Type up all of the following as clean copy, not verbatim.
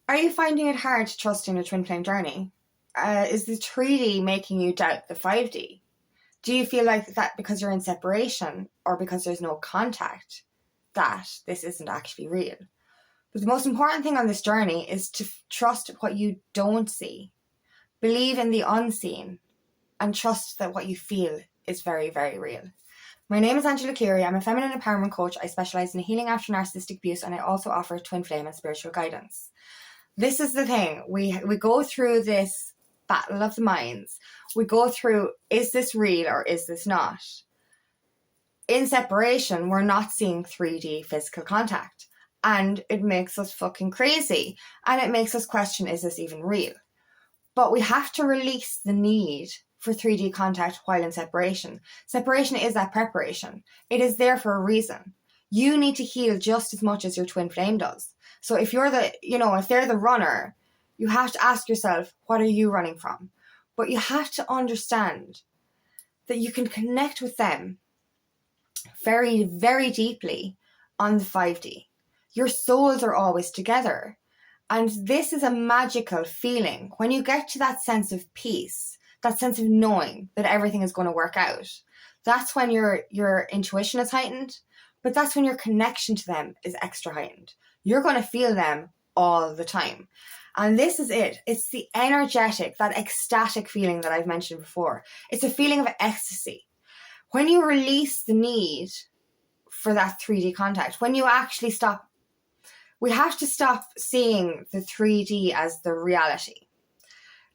Are you finding it hard to trust in your twin flame journey? Is the 3D making you doubt the 5D? Do you feel like that because you're in separation or because there's no contact that this isn't actually real? But the most important thing on this journey is to trust what you don't see. Believe in the unseen and trust that what you feel is very, very real. My name is Angela Cleary. I'm a feminine empowerment coach. I specialise in healing after narcissistic abuse, and I also offer twin flame and spiritual guidance. This is the thing. We go through this battle of the minds. We go through, is this real or is this not? In separation, we're not seeing 3D physical contact. And it makes us fucking crazy. And it makes us question, is this even real? But we have to release the need for 3D contact while in separation. Separation is that preparation. It is there for a reason. You need to heal just as much as your twin flame does. So if you're if they're the runner, you have to ask yourself, what are you running from? But you have to understand that you can connect with them very, very deeply on the 5D. Your souls are always together. And this is a magical feeling. When you get to that sense of peace, that sense of knowing that everything is going to work out, that's when your intuition is heightened, but that's when your connection to them is extra heightened. You're going to feel them all the time. And this is it. It's the energetic, that ecstatic feeling that I've mentioned before. It's a feeling of ecstasy. When you release the need for that 3D contact, when you actually stop, we have to stop seeing the 3D as the reality.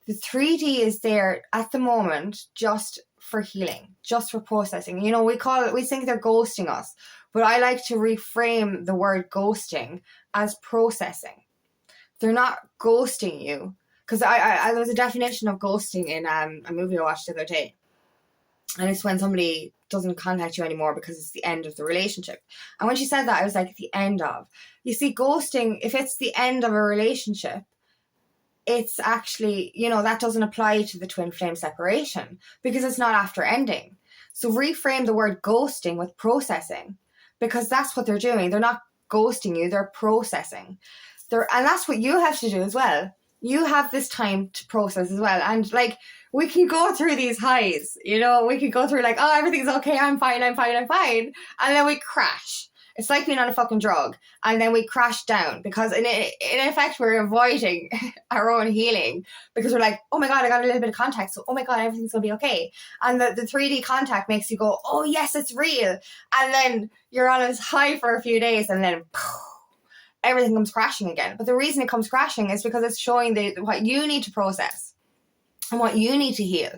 The 3D is there at the moment just for healing, just for processing. We think they're ghosting us, but I like to reframe the word ghosting as processing. They're not ghosting you, because I there was a definition of ghosting in a movie I watched the other day, and it's when somebody doesn't contact you anymore because it's the end of the relationship. And when she said that, I was like, the end of. You see, ghosting, if it's the end of a relationship, it's actually, that doesn't apply to the twin flame separation because it's not after ending. So reframe the word ghosting with processing, because that's what they're doing. They're not ghosting you, they're processing. And that's what you have to do as well. You have this time to process as well. And we can go through these highs, we can go through everything's okay, I'm fine. And then we crash. It's like being on a fucking drug. And then we crash down because in effect, we're avoiding our own healing because we're like, oh my God, I got a little bit of contact. So, oh my God, everything's going to be okay. And the 3D contact makes you go, oh yes, it's real. And then you're on this high for a few days and then everything comes crashing again. But the reason it comes crashing is because it's showing what you need to process and what you need to heal.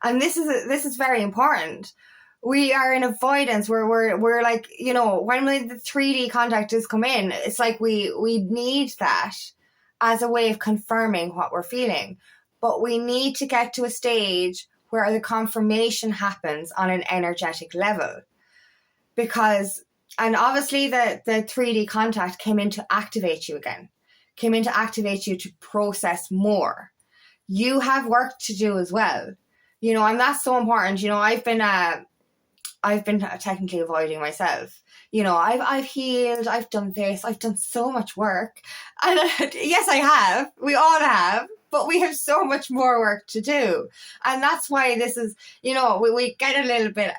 And this is very important. We are in avoidance where we're like, when the 3D contact does come in, it's like we need that as a way of confirming what we're feeling. But we need to get to a stage where the confirmation happens on an energetic level. And obviously the 3D contact came in to activate you again, came in to activate you to process more. You have work to do as well, and that's so important. I've been technically avoiding myself. I've healed, I've done this, I've done so much work. And yes, I have. We all have. But we have so much more work to do. And that's why this is, we get a little bit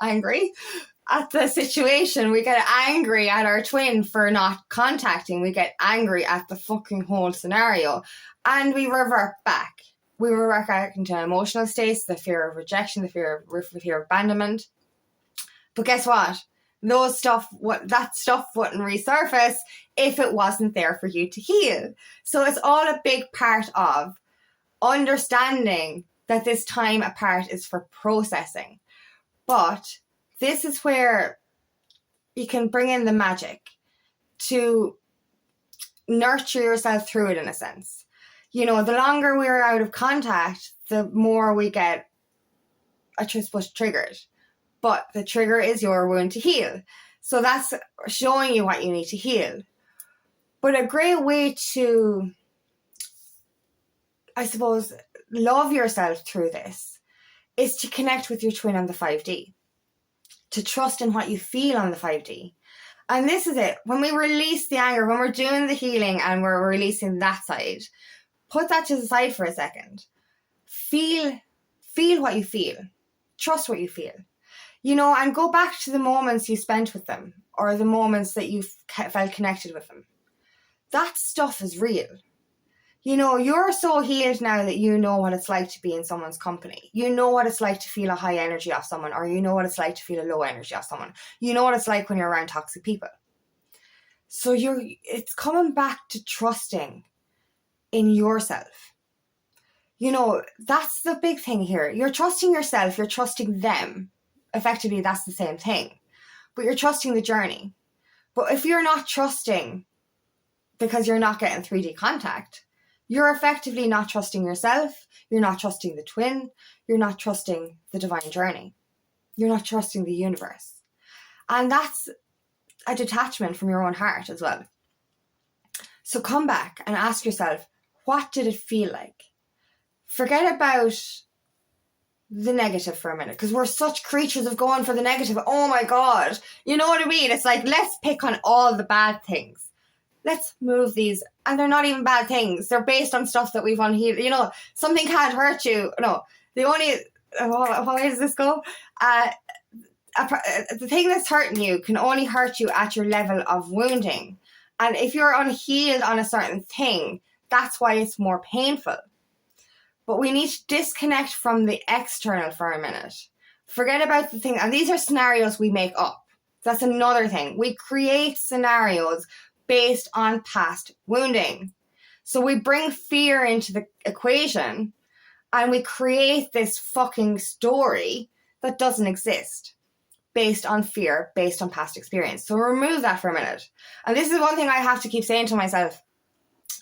angry at the situation. We get angry at our twin for not contacting. We get angry at the fucking whole scenario. And we revert back. We revert back into emotional states, the fear of rejection, the fear of abandonment. But guess what? That stuff wouldn't resurface if it wasn't there for you to heal. So it's all a big part of understanding that this time apart is for processing. But this is where you can bring in the magic to nurture yourself through it, in a sense. The longer we're out of contact, the more we get triggered. But the trigger is your wound to heal. So that's showing you what you need to heal. But a great way to, I suppose, love yourself through this is to connect with your twin on the 5D. To trust in what you feel on the 5D. And this is it. When we release the anger, when we're doing the healing and we're releasing that side, put that to the side for a second. Feel what you feel. Trust what you feel. You know, and go back to the moments you spent with them or the moments that you felt connected with them. That stuff is real. You know, you're so healed now that you know what it's like to be in someone's company. You know what it's like to feel a high energy off someone, or you know what it's like to feel a low energy off someone. You know what it's like when you're around toxic people. So it's coming back to trusting in yourself. You know, that's the big thing here. You're trusting yourself, you're trusting them. Effectively, that's the same thing. But you're trusting the journey. But if you're not trusting because you're not getting 3D contact, you're effectively not trusting yourself, you're not trusting the twin, you're not trusting the divine journey. You're not trusting the universe. And that's a detachment from your own heart as well. So come back and ask yourself, what did it feel like? Forget about the negative for a minute, because we're such creatures of going for the negative. Oh my God. You know what I mean? It's like, let's pick on all the bad things. Let's move these. And they're not even bad things. They're based on stuff that we've unhealed. You know, something can't hurt you. No, the only, how does this go? The thing that's hurting you can only hurt you at your level of wounding. And if you're unhealed on a certain thing, that's why it's more painful. But we need to disconnect from the external for a minute. Forget about the thing. And these are scenarios we make up. That's another thing. We create scenarios based on past wounding. So we bring fear into the equation and we create this fucking story that doesn't exist based on fear, based on past experience. So remove that for a minute. And this is one thing I have to keep saying to myself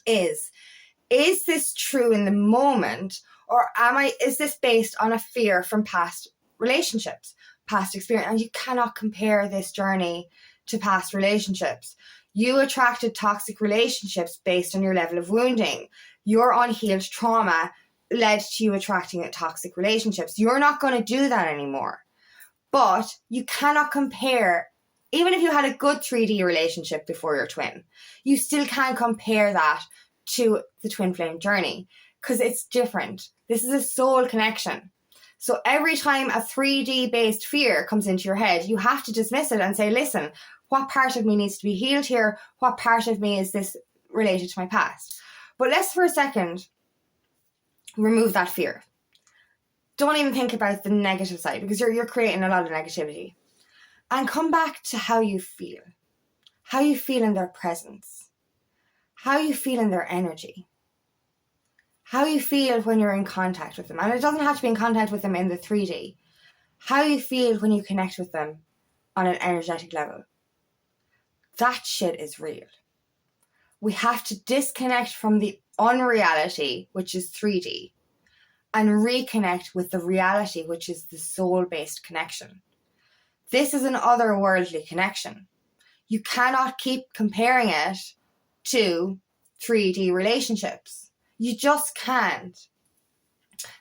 is this true in the moment, or is this based on a fear from past relationships, past experience? And you cannot compare this journey to past relationships. You attracted toxic relationships based on your level of wounding. Your unhealed trauma led to you attracting toxic relationships. You're not going to do that anymore. But you cannot compare, even if you had a good 3D relationship before your twin, you still can't compare that to the twin flame journey because it's different. This is a soul connection. So every time a 3D based fear comes into your head, you have to dismiss it and say, listen, what part of me needs to be healed here? What part of me is this related to my past? But let's for a second remove that fear. Don't even think about the negative side because you're creating a lot of negativity. And come back to how you feel. How you feel in their presence. How you feel in their energy. How you feel when you're in contact with them. And it doesn't have to be in contact with them in the 3D. How you feel when you connect with them on an energetic level. That shit is real. We have to disconnect from the unreality, which is 3D, and reconnect with the reality, which is the soul-based connection. This is an otherworldly connection. You cannot keep comparing it to 3D relationships. You just can't.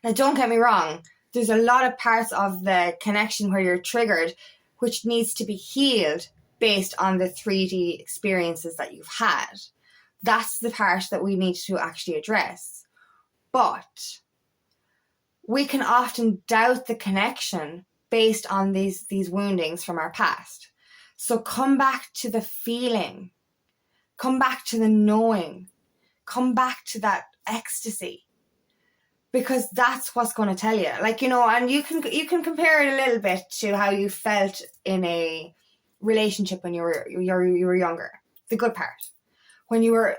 Now, don't get me wrong. There's a lot of parts of the connection where you're triggered, which needs to be healed based on the 3D experiences that you've had. That's the part that we need to actually address. But we can often doubt the connection based on these woundings from our past. So come back to the feeling. Come back to the knowing. Come back to that ecstasy. Because that's what's going to tell you. Like, you know, and you can compare it a little bit to how you felt in a relationship when you were younger. The good part. When you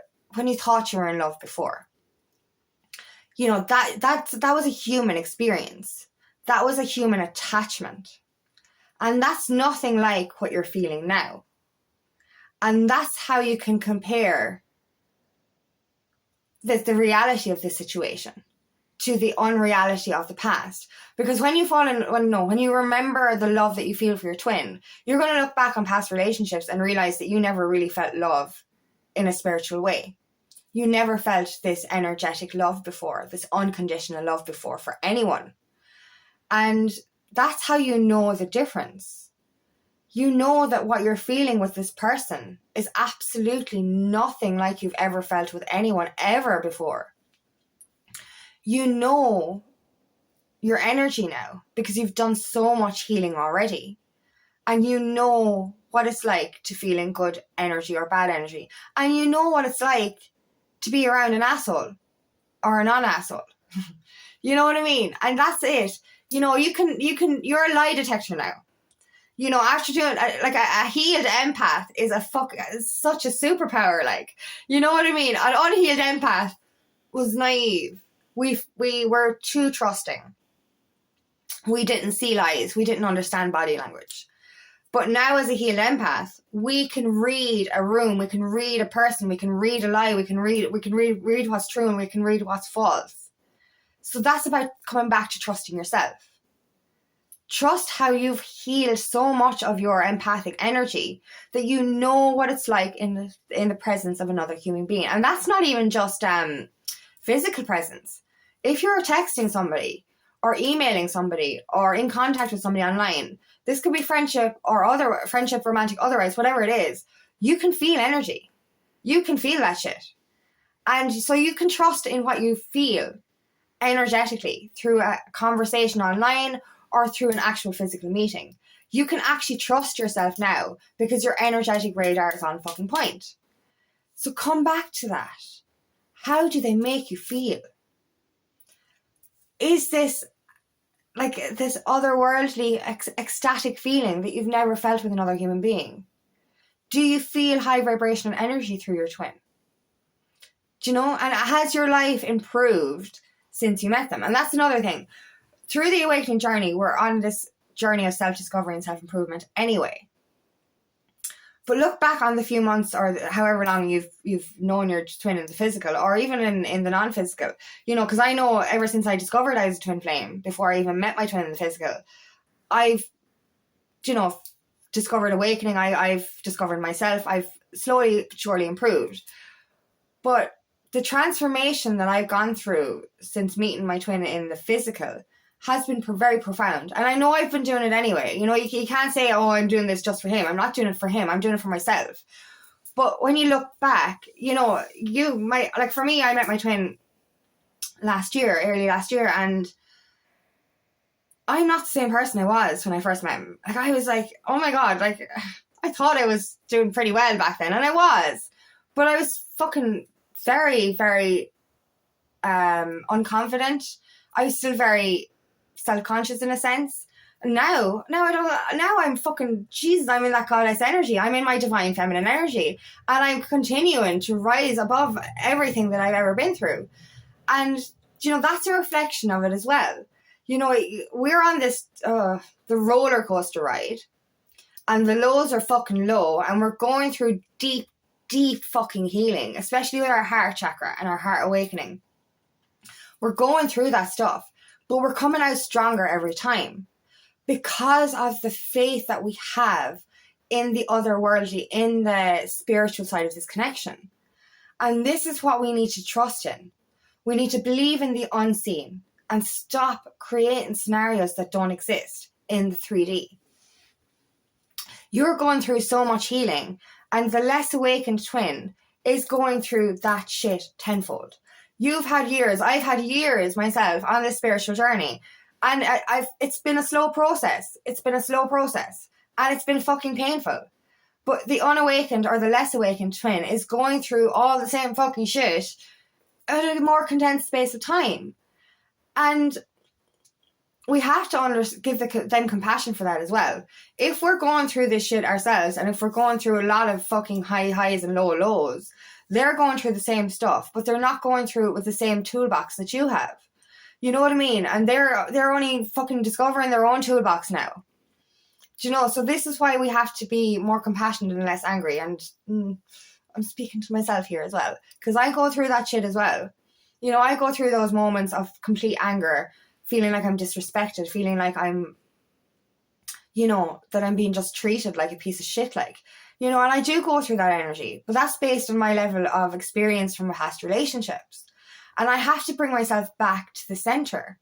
thought you were in love before. You know, that was a human experience. That was a human attachment. And that's nothing like what you're feeling now. And that's how you can compare the reality of the situation to the unreality of the past. Because when you remember the love that you feel for your twin, you're going to look back on past relationships and realize that you never really felt love in a spiritual way. You never felt this energetic love before, this unconditional love before for anyone. And that's how you know the difference. You know that what you're feeling with this person is absolutely nothing like you've ever felt with anyone ever before. You know your energy now because you've done so much healing already. And you know what it's like to feel in good energy or bad energy. And you know what it's like to be around an asshole or a non-asshole. You know what I mean? And that's it. You know, you're a lie detector now. You know, after doing, like, a healed empath is such a superpower, like, you know what I mean? An unhealed empath was naive. We were too trusting. We didn't see lies. We didn't understand body language. But now as a healed empath, we can read a room, we can read a person, we can read a lie, we can read what's true, and we can read what's false. So that's about coming back to trusting yourself. Trust how you've healed so much of your empathic energy that you know what it's like in the presence of another human being. And that's not even just physical presence. If you're texting somebody or emailing somebody or in contact with somebody online, this could be friendship or friendship, romantic, otherwise, whatever it is, you can feel energy. You can feel that shit. And so you can trust in what you feel energetically through a conversation online or through an actual physical meeting. You can actually trust yourself now because your energetic radar is on fucking point. So come back to that. How do they make you feel? Is this like this otherworldly, ecstatic feeling that you've never felt with another human being? Do you feel high vibrational energy through your twin? Do you know? And has your life improved since you met them? And that's another thing. Through the awakening journey, we're on this journey of self-discovery and self-improvement anyway. But look back on the few months or however long you've known your twin in the physical or even in the non-physical. You know, because I know ever since I discovered I was a twin flame, before I even met my twin in the physical, I've, you know, discovered awakening. I've discovered myself. I've slowly but surely improved. But the transformation that I've gone through since meeting my twin in the physical has been very profound. And I know I've been doing it anyway. You know, you can't say, oh, I'm doing this just for him. I'm not doing it for him. I'm doing it for myself. But when you look back, you know, like for me, I met my twin early last year, and I'm not the same person I was when I first met him. Like, I was like, oh my God, like, I thought I was doing pretty well back then, and I was. But I was fucking very, very unconfident. I was still very self-conscious in a sense. Now I'm fucking Jesus, I'm in that goddess energy. I'm in my divine feminine energy, and I'm continuing to rise above everything that I've ever been through. And you know, that's a reflection of it as well. You know, we're on this the roller coaster ride, and the lows are fucking low, and we're going through deep fucking healing, especially with our heart chakra and our heart awakening. We're going through that stuff, but we're coming out stronger every time because of the faith that we have in the otherworldly, in the spiritual side of this connection. And this is what we need to trust in. We need to believe in the unseen and stop creating scenarios that don't exist in the 3D. You're going through so much healing, and the less awakened twin is going through that shit tenfold. You've had years, I've had years myself on this spiritual journey, and it's been a slow process. It's been a slow process, and it's been fucking painful. But the unawakened or the less awakened twin is going through all the same fucking shit at a more condensed space of time. And we have to give them compassion for that as well. If we're going through this shit ourselves, and if we're going through a lot of fucking high highs and low lows, they're going through the same stuff, but they're not going through it with the same toolbox that you have. You know what I mean? And they're only fucking discovering their own toolbox now. Do you know? So this is why we have to be more compassionate and less angry. And I'm speaking to myself here as well, because I go through that shit as well. You know, I go through those moments of complete anger, feeling like I'm disrespected, feeling like I'm, you know, that I'm being just treated like a piece of shit, like, you know, and I do go through that energy, but that's based on my level of experience from past relationships. And I have to bring myself back to the center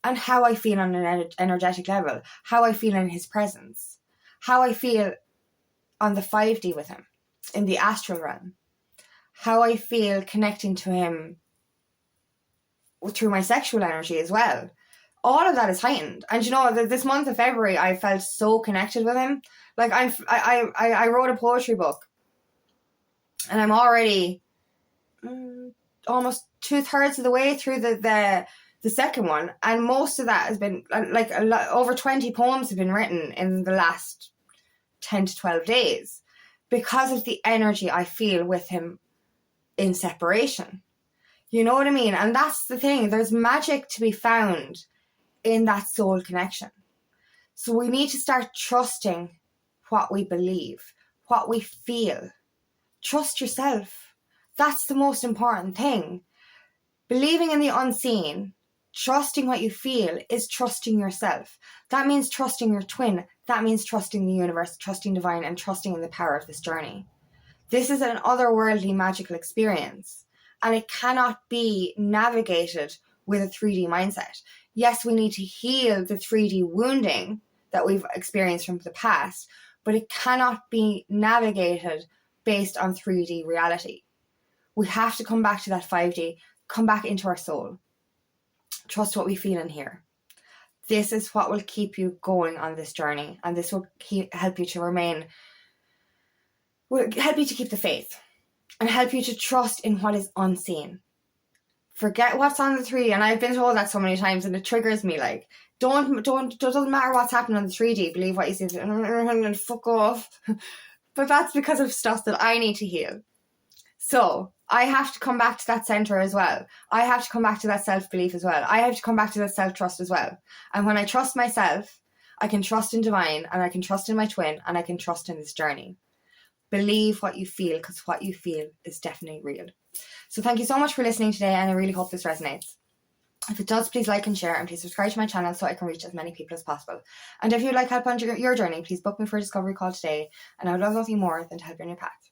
and how I feel on an energetic level, how I feel in his presence, how I feel on the 5D with him, in the astral realm, how I feel connecting to him through my sexual energy as well. All of that is heightened. And you know, this month of February, I felt so connected with him. Like I wrote a poetry book, and I'm already almost 2/3 of the way through the second one, and most of that has been like over 20 poems have been written in the last 10 to 12 days because of the energy I feel with him in separation. You know what I mean? And that's the thing. There's magic to be found in that soul connection. So we need to start trusting what we believe, what we feel. Trust yourself. That's the most important thing. Believing in the unseen, trusting what you feel, is trusting yourself. That means trusting your twin. That means trusting the universe, trusting divine, and trusting in the power of this journey. This is an otherworldly magical experience, and it cannot be navigated with a 3D mindset. Yes, we need to heal the 3D wounding that we've experienced from the past, but it cannot be navigated based on 3D reality. We have to come back to that 5D, come back into our soul. Trust what we feel in here. This is what will keep you going on this journey, and this will help you to keep the faith and help you to trust in what is unseen. Forget what's on the 3D, and I've been told that so many times, and it triggers me. Like, it doesn't matter what's happening on the 3D. Believe what you see, and fuck off. But that's because of stuff that I need to heal. So I have to come back to that center as well. I have to come back to that self-belief as well. I have to come back to that self-trust as well. And when I trust myself, I can trust in divine, and I can trust in my twin, and I can trust in this journey. Believe what you feel, because what you feel is definitely real. So thank you so much for listening today, and I really hope this resonates. If it does, please like and share, and please subscribe to my channel so I can reach as many people as possible. And if you'd like help on your journey, please book me for a discovery call today, and I would love nothing more than to help you on your path.